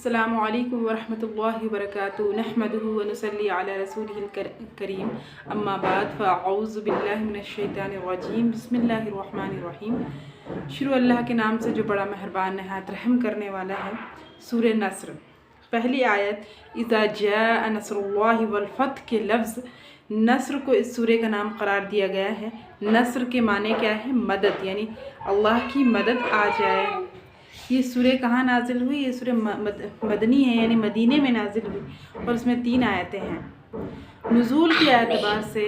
अस्सलामु अलैकुम वरहमतुल्लाहि वबरकातुहू नहमदुहु व नुसल्ली अला रसूलिहिल करीम अम्मा बाद फ़अऊज़ु बिल्लाहि मिनश शैतानिर रजीम बिस्मिल्लाहिर रहमानिर रहीम। शुरू अल्लाह के नाम से जो बड़ा मेहरबान नहायत रहम करने वाला है। सूरह नस्र पहली आयत इज़ा जाअ नस्रुल्लाहि वल फ़त्ह के लफ्ज़ नस्र को इस सूरह का नाम करार दिया गया है। नस्र के माने क्या है? मदद, यानी अल्लाह की मदद आ जाए। ये सूरह कहाँ नाजिल हुई? ये सूरह मदनी है, यानी मदीने में नाजिल हुई और उसमें 3 आयतें हैं। नुज़ूल के एतबार से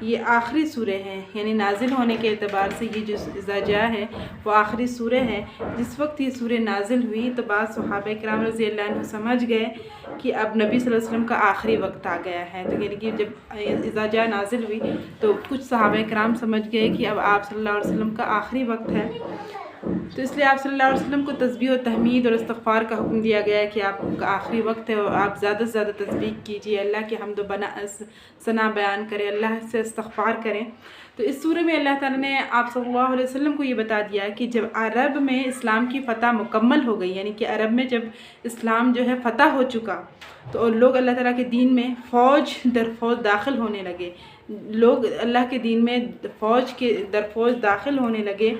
ये आखिरी सूरह है, यानी नाजिल होने के एतबार से ये जो इज़ा जाअ है वो आखिरी सूरह है। जिस वक्त ये सूरह नाजिल हुई तो बाद सहाबा किराम रज़ी अल्लाह अन्हुम समझ गए कि अब नबी सल्लल्लाहु अलैहि वसल्लम का आखिरी वक्त आ गया है। तो यानी कि जब इज़ा जाअ नाजिल हुई तो कुछ सहाबा किराम समझ गए कि अब आप सल्लल्लाहु अलैहि वसल्लम का आखिरी वक्त है। तो इसलिए आप सल्लल्लाहु अलैहि वसल्लम को तस्बीह और तहमीद और इस्तिग़फ़ार का हुक्म दिया गया है कि आपका आखिरी वक्त है और आप ज़्यादा से ज़्यादा तस्बीह कीजिए, अल्लाह के हम्द व सना बयान करें, अल्लाह से इस्तिग़फ़ार करें। तो इस सूरह में अल्लाह ताला ने आप सल्लल्लाहु अलैहि वसल्लम को ये बता दिया कि जब अरब में इस्लाम की फ़तह मुकम्मल हो गई, यानी कि अरब में जब इस्लाम जो है फ़तह हो चुका तो लोग अल्लाह ताला के दीन में फ़ौज दर फ़ौज दाखिल होने लगे। लोग अल्लाह के दीन में फ़ौज के दर फ़ौज दाखिल होने लगे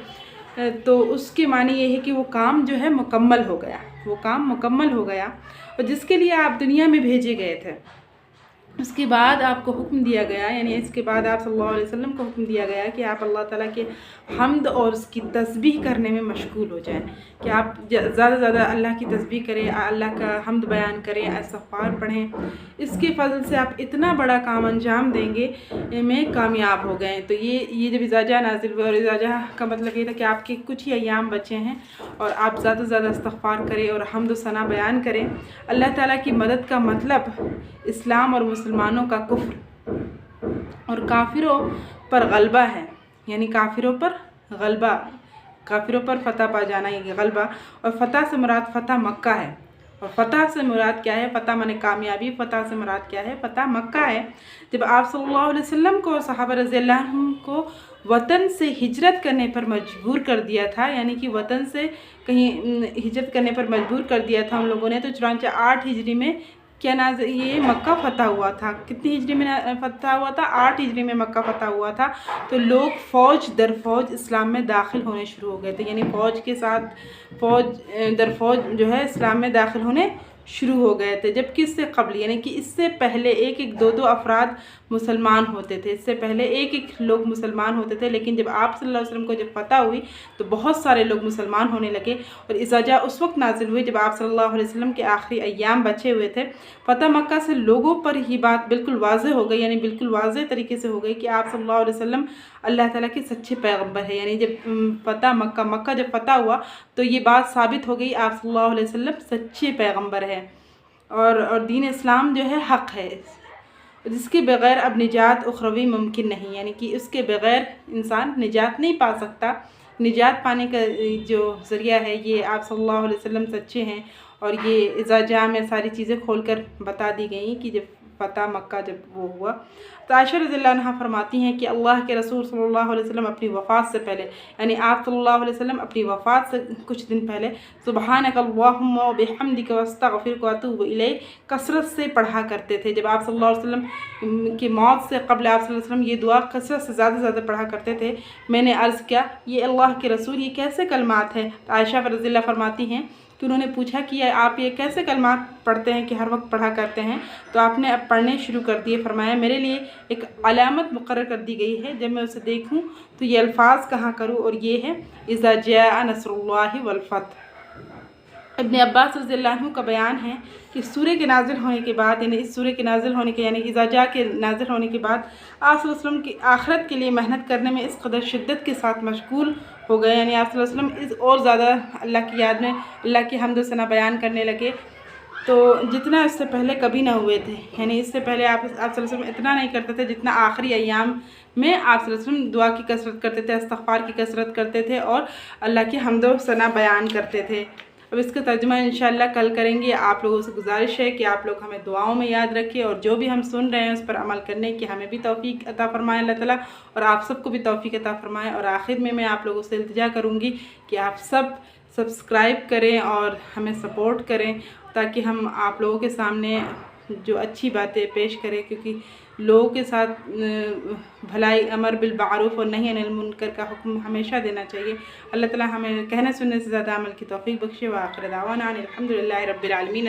तो उसके मानी ये है कि वो काम जो है मुकम्मल हो गया, वो काम मुकम्मल हो गया और जिसके लिए आप दुनिया में भेजे गए थे उसके बाद आपको हुक्म दिया गया, यानी इसके बाद आप सल्लल्लाहु अलैहि वसल्लम को हुक्म दिया गया कि आप अल्लाह ताला के हम्द और उसकी तस्बीह करने में मशगूल हो जाएं, कि आप ज़्यादा से ज़्यादा अल्लाह की तस्बीह करें, अल्लाह का हम्द बयान करें, इस्तिग़फ़ार पढ़ें। इसके फजल से आप इतना बड़ा काम अंजाम देंगे में कामयाब हो गए। तो ये जब इज़ा जाअ नाज़िल हुआ और इज़ा जाअ का मतलब ये था कि आपके कुछ ही अय्याम बचे हैं और आप ज़्यादा से ज़्यादा इस्तिग़फ़ार करें और हम्द व सना बयान करें। अल्लाह ताला की मदद का मतलब इस्लाम और मुसलमानों का कुफ्र और काफिरों पर गलबा है, यानी काफिरों पर गलबा, काफिरों पर फ़तह पा जाना, ये गलबा। और फ़तह से मुराद फ़तह मक्का है और फ़तह से मुराद क्या है? फ़तह माने कामयाबी, फ़तह से मुराद क्या है? फ़तह मक्का है। जब आप सल्लल्लाहु अलैहि वसल्लम को सहाबा रज़ी अल्लाह अन्हुम को वतन से हिजरत करने पर मजबूर कर दिया था, यानी कि वतन से कहीं हिजरत करने पर मजबूर कर दिया था उन लोगों ने, तो चुनांचे 8 हिजरी में क्या ये मक्का फ़तह हुआ था। कितनी हिजरी में फ़तह हुआ था? 8 हिजरी में मक्का फ़तह हुआ था। तो लोग फ़ौज दर फ़ौज इस्लाम में दाखिल होने शुरू हो गए थे, यानी फ़ौज के साथ फ़ौज दर फ़ौज जो है इस्लाम में दाखिल होने शुरू हो गए थे। जबकि इससे क़ब्ल, यानी कि इससे पहले एक दो अफराद मुसलमान होते थे, इससे पहले एक लोग मुसलमान होते थे, लेकिन जब आप सल्लल्लाहु अलैहि वसल्लम को जब फ़तह हुई तो बहुत सारे लोग मुसलमान होने लगे। और इज़ा जाअ उस वक्त नाजिल हुई जब आप सल्लल्लाहु अलैहि वसल्लम के आखिरी अय्याम बचे हुए थे। फ़तह मक्का से लोगों पर ही बात बिल्कुल वाज़ेह हो गई, यानी बिल्कुल वाज़ेह तरीके से हो गई कि आप सल्लल्लाहु अलैहि वसल्लम अल्लाह ताला के सच्चे पैगम्बर है। यानी जब फ़तह मक्का जब फ़तह हुआ तो ये बात साबित हो गई आप सल्लल्लाहु अलैहि वसल्लम सच्चे पैगम्बर है और दीन इस्लाम जो है हक़ है, जिसके बग़ैर अब निजात उखरवी मुमकिन नहीं, यानी कि उसके बग़ैर इंसान निजात नहीं पा सकता। निजात पाने का जो ज़रिया है ये आप सल्लल्लाहु अलैहि वसल्लम सच्चे हैं। और ये इज़ा जाअ में सारी चीज़ें खोलकर बता दी गई कि जब फ़तह मक्का जब वो हुआ तो आयशा रज़ियल्लाहु अन्हा फरमाती हैं कि अल्लाह के रसूल सल्लल्लाहु अलैहि वसल्लम अपनी वफ़ात से पहले, यानी आप सल्लल्लाहु अलैहि वसल्लम अपनी वफ़ात से कुछ दिन पहले सुबहानक अल्लाहुम्मा व बिहम्दिका वस्तग़फिरुका व अतूबु इलैक कसरत से पढ़ा करते थे। जब आप सल्लल्लाहु अलैहि वसल्लम की मौत से क़ब्ल आप सल्लल्लाहु अलैहि वसल्लम ये दुआ कसरत से ज़्यादा पढ़ा करते थे। मैंने अर्ज़ किया ये अल्लाह के रसूल ये कैसे कलमात हैं? तो आयशा रज़ियल्लाहु फरमाती हैं कि उन्होंने पूछा कि आप ये कैसे कलमात पढ़ते हैं कि हर वक्त पढ़ा करते हैं? तो आपने अब पढ़ने शुरू कर दिए। फरमाया मेरे लिए एक अलामत मुक़र्रर कर दी गई है, जब मैं उसे देखूं तो ये अल्फाज कहाँ करूं, और ये है इज़ा जाअ नस्रुल्लाहि वल फ़त्ह। इब्न अब्बास रज़ियल्लाहु अन्हु का बयान है कि सूरह के नाजिल होने के बाद, यानी इस सूरह के नाजिल होने के, यानी इज़ा जाअ के नाजिल होने के बाद आप सल्लल्लाहु अलैहि वसल्लम की आखिरत के लिए मेहनत करने में इस कदर शिद्दत के साथ मशगूल हो गए, यानी आप सल्लल्लाहु अलैहि वसल्लम इस और ज़्यादा अल्लाह की याद में अल्लाह की हम्द व सना बयान करने लगे तो जितना इससे पहले कभी ना हुए थे। यानी इससे पहले आप सल्लल्लाहु अलैहि वसल्लम इतना नहीं करते थे जितना आखिरी अय्याम में आप सल्लल्लाहु अलैहि वसल्लम दुआ की कसरत करते थे, इस्तिग़फ़ार की कसरत करते थे और अल्लाह की हम्द व सना बयान करते थे। अब इसका तर्जुमा इंशाअल्लाह कल करेंगे। आप लोगों से गुजारिश है कि आप लोग हमें दुआओं में याद रखें और जो भी हम सुन रहे हैं उस पर अमल करने की हमें भी तौफ़ीक़ अता फ़रमाए अल्लाह ताला, और आप सबको भी तौफ़ीक़ अता फ़रमाए। और आखिर में मैं आप लोगों से इल्तिजा करूँगी कि आप सब سبسکرائب کریں اور ہمیں سپورٹ کریں تاکہ ہم آپ لوگوں کے سامنے جو اچھی باتیں پیش کریں، کیونکہ لوگوں کے ساتھ بھلائی، امر بالمعروف اور نہی عن المنکر کا حکم ہمیشہ دینا چاہیے۔ اللہ تعالیٰ ہمیں کہنے سننے سے زیادہ عمل کی توفیق بخشے۔ وآخر دعوانا ان الحمد للہ رب العالمین۔